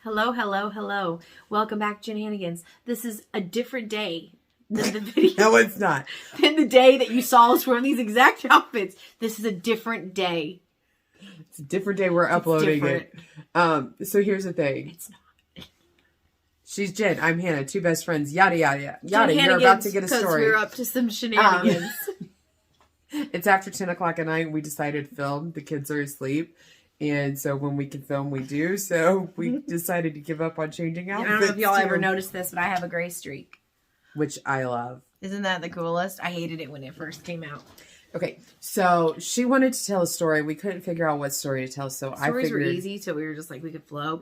Hello, hello, hello. Welcome back, Shenanigans. This is a different day than the video. No, it's not. Than the day that you saw us wearing these exact outfits. This is a different day. It's a different day we're uploading it. So here's the thing. It's not. She's Jen. I'm Hannah. Two best friends. Yada, yada, yada. You're about to get a story. We're up to some shenanigans. It's after 10 o'clock at night. We decided to film. The kids are asleep. And so when we can film, we do. So we decided to give up on changing outfits. I don't know if y'all ever noticed this, but I have a gray streak. Which I love. Isn't that the coolest? I hated it when it first came out. Okay, so she wanted to tell a story. We couldn't figure out what story to tell, so Stories were easy, so we were just like, we could flow,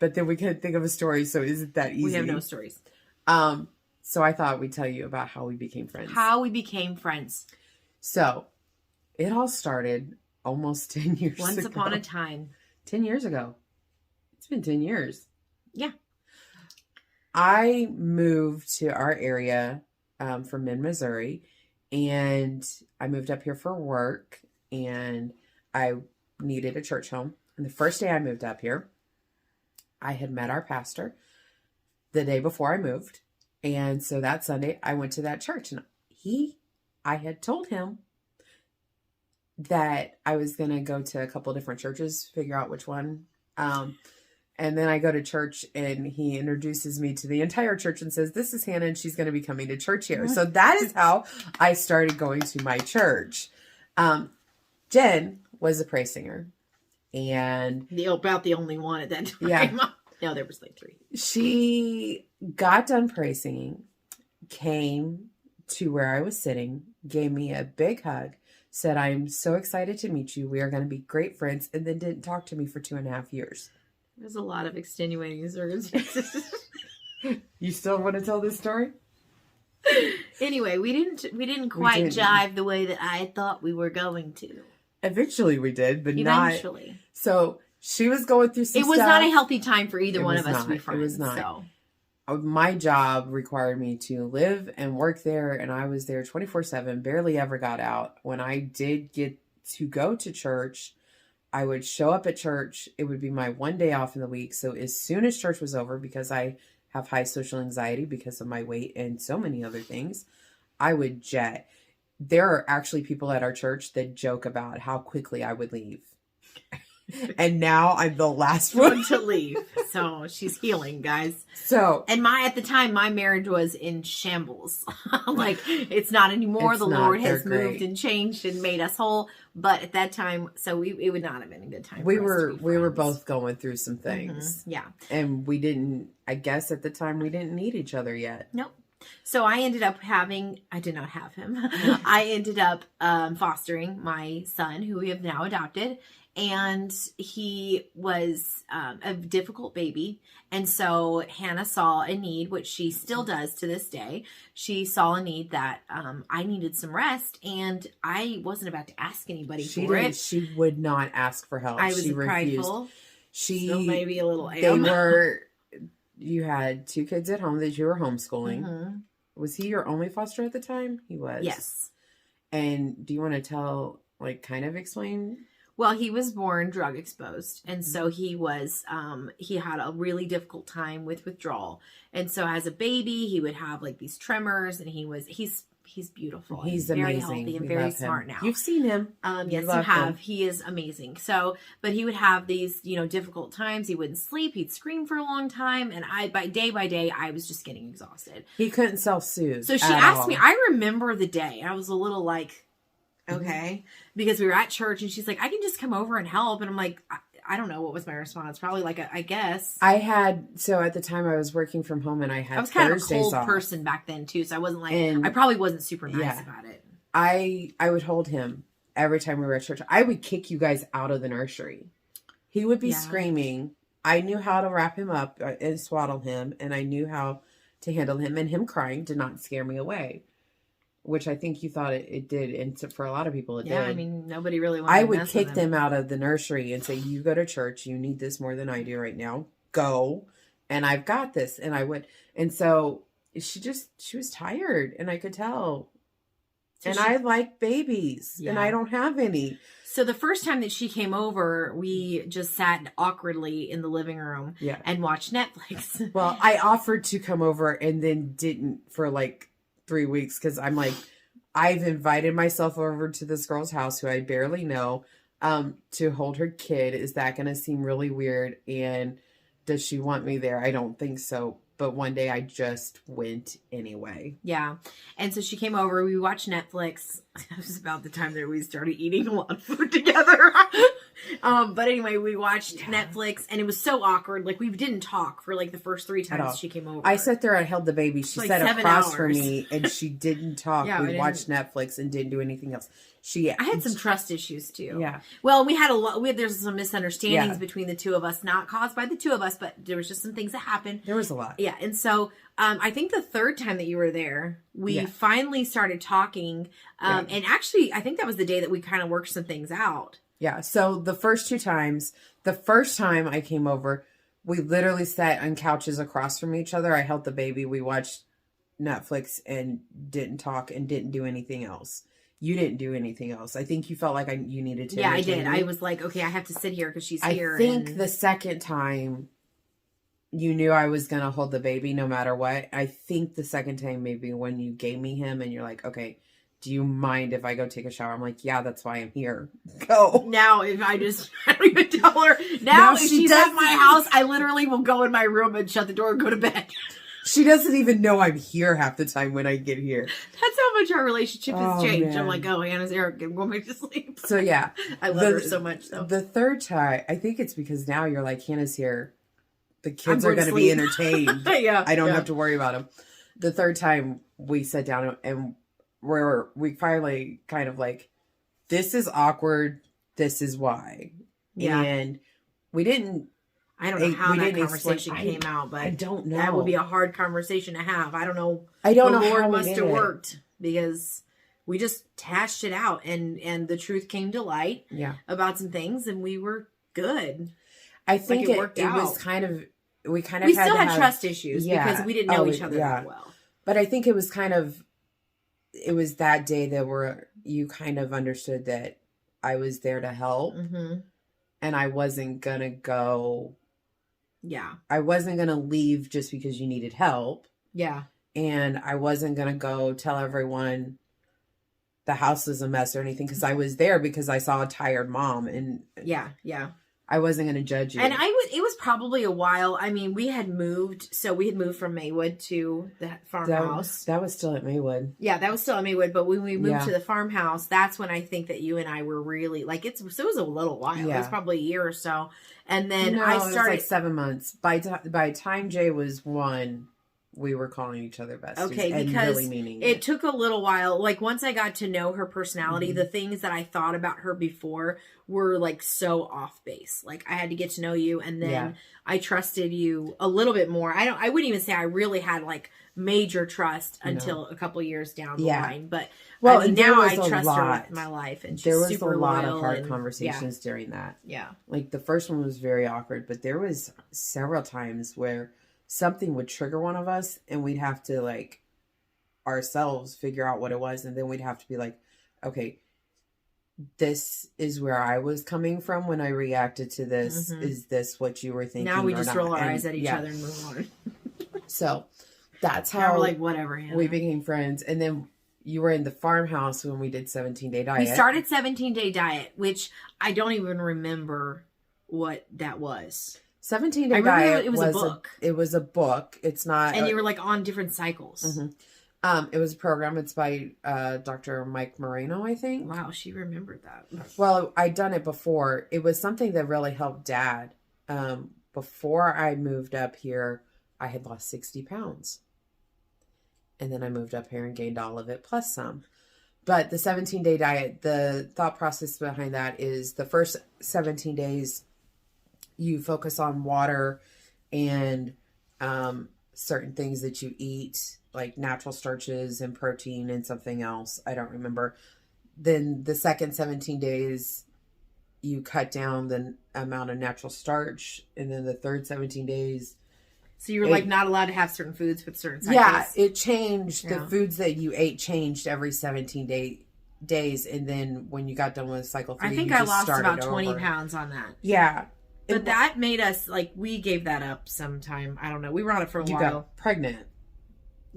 But then we couldn't think of a story, so isn't that easy? We have no stories. So I thought we'd tell you about how we became friends. How we became friends. So, it all started almost 10 years ago. Once upon a time. 10 years ago. It's been 10 years. Yeah. I moved to our area from Minn, Missouri, and I moved up here for work, and I needed a church home. And the first day I moved up here, I had met our pastor the day before I moved. And so that Sunday, I went to that church, and I had told him that I was going to go to a couple different churches, figure out which one. And then I go to church, and he introduces me to the entire church and says, "This is Hannah, and she's going to be coming to church here." So that is how I started going to my church. Jen was a praise singer, and about the only one at that time. Yeah. No, there was like 3. She got done praise singing, came to where I was sitting, gave me a big hug, said, "I'm so excited to meet you. We are going to be great friends," and then didn't talk to me for 2.5 years. There's a lot of extenuating circumstances. You still want to tell this story? Anyway, we didn't quite jive the way that I thought we were going to. Eventually we did, but Eventually. not. So she was going through some stuff. It was not a healthy time for either one of us to be friends. It was not. So. My job required me to live and work there, and I was there 24/7, barely ever got out. When I did get to go to church, I would show up at church. It would be my one day off in the week. So as soon as church was over, because I have high social anxiety because of my weight and so many other things, I would jet. There are actually people at our church that joke about how quickly I would leave. And now I'm the last one to leave. So she's healing, guys. So, and at the time, my marriage was in shambles. Like, it's not anymore. It's the not, Lord has great. moved and changed and made us whole. But at that time, so it would not have been a good time. We were both going through some things. Mm-hmm. Yeah. And we didn't, I guess at the time, we didn't need each other yet. Nope. So I ended up I did not have him. I ended up fostering my son, who we have now adopted. And he was a difficult baby. And so Hannah saw a need, which she still does to this day. She saw a need that I needed some rest. And I wasn't about to ask anybody for it. She would not ask for help. I was she prideful. Refused. She still maybe a little you had 2 kids at home that you were homeschooling. Mm-hmm. Was he your only foster at the time? He was. Yes. And do you want to explain? Well, he was born drug exposed. And so he was, he had a really difficult time with withdrawal. And so as a baby, he would have like these tremors, and he's beautiful. He's very amazing. Healthy and very smart now. You've seen him. Yes, you have. Him. He is amazing. So, but he would have these, difficult times. He wouldn't sleep. He'd scream for a long time. And by day, I was just getting exhausted. He couldn't self-soothe. So she asked me, I remember the day. I was a little like, okay, because we were at church, and she's like, "I can just come over and help." And I'm like, I don't know what was my response. Probably like, I guess. So at the time I was working from home, and I was kind Thursdays of a cold off. person back then too. So I wasn't like, I probably wasn't super nice about it. I would hold him every time we were at church. I would kick you guys out of the nursery. He would be screaming. I knew how to wrap him up and swaddle him, and I knew how to handle him, and him crying did not scare me away. Which I think you thought it did, and for a lot of people it did. Yeah, I mean, nobody really wanted to I would kick them out of the nursery and say, "You go to church. You need this more than I do right now. Go, and I've got this." And I would, and so she was tired, and I could tell. And I like babies. Yeah. And I don't have any. So the first time that she came over, we just sat awkwardly in the living room and watched Netflix. Well, I offered to come over and then didn't for like 3 weeks because I'm like, I've invited myself over to this girl's house who I barely know to hold her kid. Is that going to seem really weird? And does she want me there? I don't think so. But one day I just went anyway. Yeah. And so she came over. We watched Netflix. It was about the time that we started eating a lot of food together. But anyway, we watched Netflix and it was so awkward. Like we didn't talk for like the first 3 times she came over. I sat there and held the baby. She like sat across hours. from me and she didn't talk. We watched Netflix and didn't do anything else. I had some trust issues too. Yeah. Well, we had there's some misunderstandings between the two of us, not caused by the two of us, but there was just some things that happened. There was a lot. Yeah. And so, I think the third time that you were there, we finally started talking. And actually, I think that was the day that we kind of worked some things out. Yeah. So the first 2 times, the first time I came over, we literally sat on couches across from each other. I held the baby. We watched Netflix and didn't talk and didn't do anything else. You didn't do anything else. I think you felt like you needed to. Yeah, I did. I was like, okay, I have to sit here because she's here. I think the second time you knew I was going to hold the baby no matter what. I think the second time maybe when you gave me him and you're like, okay, do you mind if I go take a shower? I'm like, yeah, that's why I'm here. Go. Now, if I don't even tell her. Now if she's at my house, I literally will go in my room and shut the door and go to bed. She doesn't even know I'm here half the time when I get here. That's how much our relationship has changed. Man. I'm like, oh, Hannah's here. I'm going back to sleep. So, yeah. I love her so much, though. The third time, I think it's because now you're like, Hannah's here. The kids are going to be entertained. I don't have to worry about them. The third time we sat down and we finally kind of like, this is awkward. This is why. Yeah. And we didn't. I don't know how that conversation came out, but I don't know. That would be a hard conversation to have. I don't know. The Lord must have worked because we just hashed it out and the truth came to light about some things and we were good. I think it was kind of, we still had trust issues because we didn't know each other that well. But I think it was it was that day that you kind of understood that I was there to help and I wasn't going to go. Yeah. I wasn't going to leave just because you needed help. Yeah. And I wasn't going to go tell everyone the house was a mess or anything because I was there because I saw a tired mom and yeah. I wasn't going to judge you. And it was probably a while. I mean, we had moved from Maywood to the farmhouse. That was still at Maywood. Yeah, that was still at Maywood. But when we moved to the farmhouse, that's when I think that you and I were really like, it was a little while. Yeah. It was probably a year or so. And then I started. It was like 7 months. By the time Jay was 1, we were calling each other besties. Okay, and because really meaning it took a little while. Like once I got to know her personality, the things that I thought about her before were like so off base. Like I had to get to know you, and then I trusted you a little bit more. I wouldn't even say I really had like major trust until a couple years down the line. But well, I mean, now I trust her with my life, and she's super a lot loyal of hard conversations during that. Yeah, like the first one was very awkward, but there was several times where something would trigger one of us and we'd have to like ourselves figure out what it was. And then we'd have to be like, okay, this is where I was coming from when I reacted to this. Is this what you were thinking? Now we just roll our eyes at each other and move on. So that's how we're like, whatever, Hannah. We became friends. And then you were in the farmhouse when we did 17-day diet. We started 17-day diet, which I don't even remember what that was. 17-day diet. It was a book. It was a book. It's not. And you were like on different cycles. It was a program. It's by Dr. Mike Moreno, I think. Wow, she remembered that. Well, I'd done it before. It was something that really helped Dad. Before I moved up here, I had lost 60 pounds. And then I moved up here and gained all of it plus some. But the 17-day diet, the thought process behind that is the first 17 days you focus on water and certain things that you eat, like natural starches and protein and something else. I don't remember. Then the second 17 days, you cut down the amount of natural starch. And then the third 17 days, So you were like not allowed to have certain foods with certain cycles. Yeah, it changed. Yeah. The foods that you ate changed every 17 days. And then when you got done with cycle 3, I think I lost about 20 pounds on that. Yeah. But that made us, like, we gave that up sometime. I don't know. We were on it for a while. You got pregnant.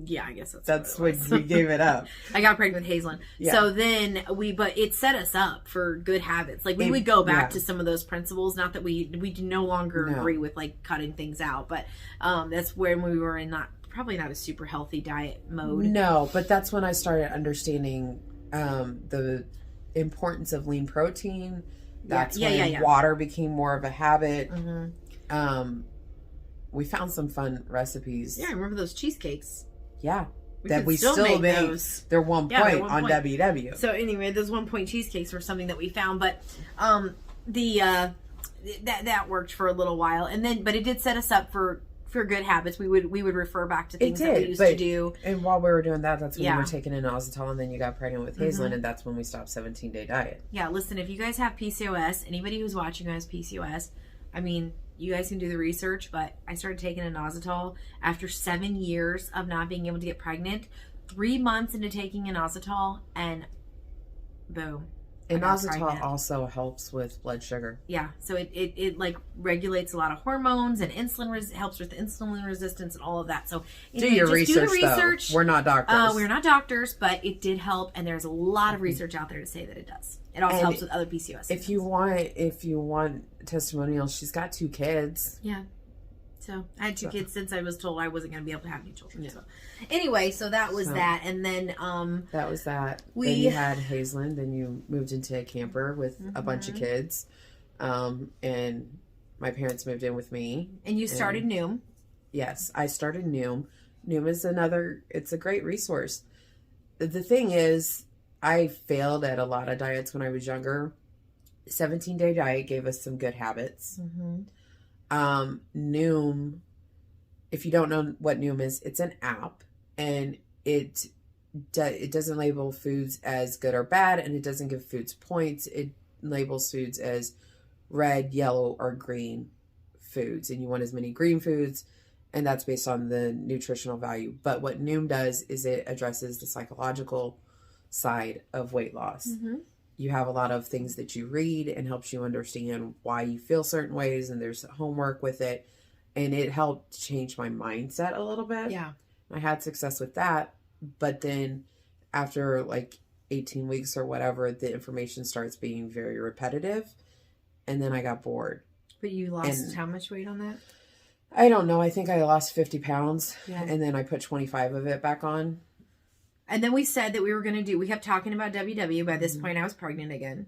Yeah, I guess that's when we gave it up. I got pregnant with Hazelin. Yeah. So then but it set us up for good habits. Like we would go back to some of those principles. Not that we no longer agree with like cutting things out, but that's when we were in probably not a super healthy diet mode. No, but that's when I started understanding the importance of lean protein. That's when water became more of a habit. Mm-hmm. We found some fun recipes. Yeah, I remember those cheesecakes. Yeah. That we still make those. They're 1 point on WW. So anyway, those 1 point cheesecakes were something that we found, but that worked for a little while, and then but it did set us up for good habits. We would refer back to things that we used to do. And while we were doing that, that's when you were taking inositol, and then you got pregnant with Hazelin, and that's when we stopped 17-day diet. Yeah, listen, if you guys have PCOS, anybody who's watching who has PCOS, I mean, you guys can do the research, but I started taking inositol after 7 years of not being able to get pregnant. 3 months into taking inositol, and boom. Inositol also helps with blood sugar. Yeah, so it like regulates a lot of hormones, and insulin helps with insulin resistance and all of that. So anyway, do the research. Though. We're not doctors. We're not doctors, but it did help, and there's a lot of research out there to say that it does. It also helps with other PCOS symptoms. If you want testimonials, she's got 2 kids. Yeah. So I had 2 kids since I was told I wasn't going to be able to have any children. Yeah. So anyway, so that was that, and then that was that. Then you had Hazelin. Then you moved into a camper with a bunch of kids, and my parents moved in with me. And you started Noom. Yes, I started Noom. Noom is it's a great resource. The thing is, I failed at a lot of diets when I was younger. 17-day diet gave us some good habits. Mm-hmm. Noom, if you don't know what Noom is, it's an app, and it doesn't label foods as good or bad, and it doesn't give foods points. It labels foods as red, yellow, or green foods, and you want as many green foods, and that's based on the nutritional value. But what Noom does is it addresses the psychological side of weight loss. Mm-hmm. You have a lot of things that you read and helps you understand why you feel certain ways, and there's homework with it, and it helped change my mindset a little bit. Yeah. I had success with that, but then after like 18 weeks or whatever, the information starts being very repetitive, and then I got bored. But you lost how much weight on that? I don't know. I think I lost 50 pounds, and then I put 25 of it back on. And then we said that we kept talking about WW. By this point, I was pregnant again.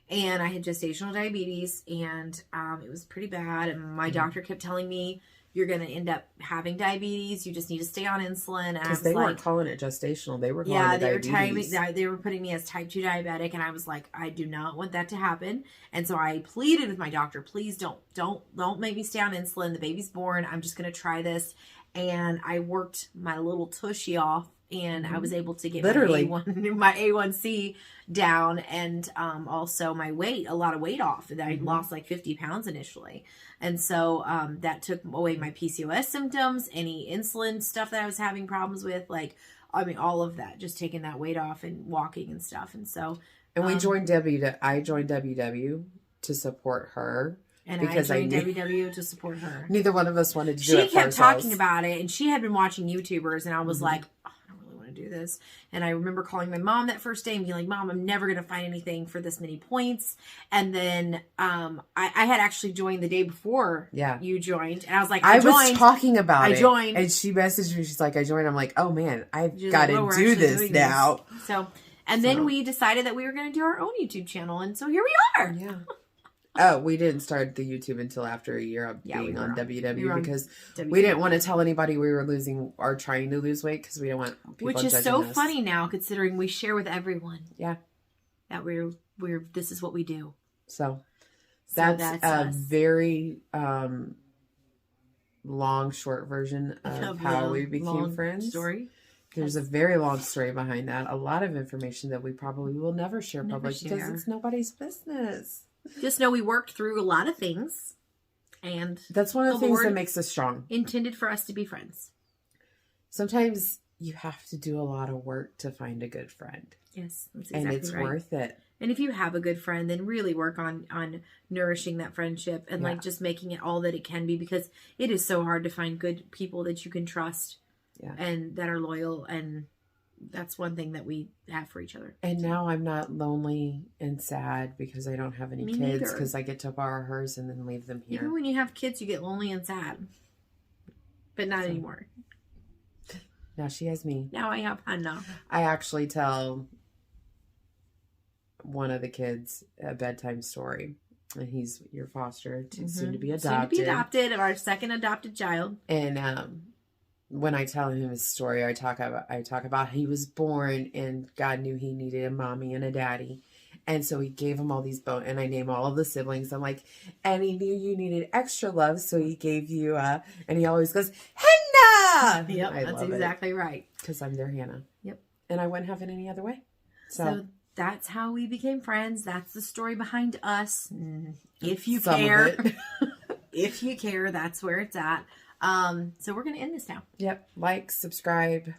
And I had gestational diabetes, and it was pretty bad. And my doctor kept telling me, you're going to end up having diabetes. You just need to stay on insulin. Because they weren't calling it gestational. They were calling it diabetes. They were putting me as type 2 diabetic. And I was like, I do not want that to happen. And so I pleaded with my doctor, please don't make me stay on insulin. The baby's born. I'm just going to try this. And I worked my little tushy off. And I was able to get my A1C down, and also a lot of weight off. And I lost like 50 pounds initially. And so that took away my PCOS symptoms, any insulin stuff that I was having problems with, all of that, just taking that weight off and walking and stuff. And so. And I joined WW to support her. And because I joined WW to support her. Neither one of us wanted to do it. She kept talking about it, and she had been watching YouTubers, and I was like, do this. And I remember calling my mom that first day and being like, Mom, I'm never going to find anything for this many points. And then I had actually joined the day before you joined. And I was like, I was talking about it. I joined. And she messaged me. She's like, I joined. I'm like, oh man, I've got to do this now. So, then we decided that we were going to do our own YouTube channel. And so here we are. Yeah. Oh, we didn't start the YouTube until after a year of being on WW because we didn't want to tell anybody we were losing or trying to lose weight because we don't want people judging us. Which is so us. funny now, considering we share with everyone. Yeah, that this is what we do. So that's a very long, short version of how we became friends. Story. There's a very long story behind that. A lot of information that we probably will never share publicly because it's nobody's business. Just know we worked through a lot of things. And that's one of the things Lord that makes us strong. intended for us to be friends. Sometimes you have to do a lot of work to find a good friend. Yes, that's exactly right. And it's worth it. And if you have a good friend, then really work on nourishing that friendship and like just making it all that it can be, because it is so hard to find good people that you can trust and that are loyal. And that's one thing that we have for each other. And now I'm not lonely and sad because I don't have any kids, because I get to borrow hers and then leave them here. Even when you have kids, you get lonely and sad. But not anymore. Now she has me. Now I have Hannah. I actually tell one of the kids a bedtime story. And he's your foster, soon to be adopted. Soon to be adopted, of our second adopted child. And when I tell him his story, I talk about he was born and God knew he needed a mommy and a daddy. And so he gave him all these and I name all of the siblings. I'm like, and he knew you needed extra love, so he gave you and he always goes, Hannah! Yep, that's exactly right. Because I'm their Hannah. Yep. And I wouldn't have it any other way. So that's how we became friends. That's the story behind us. If you Some care. of it. If you care, that's where it's at. So we're going to end this now. Yep. Like, subscribe,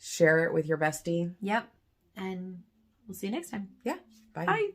share it with your bestie. Yep. And we'll see you next time. Yeah. Bye. Bye.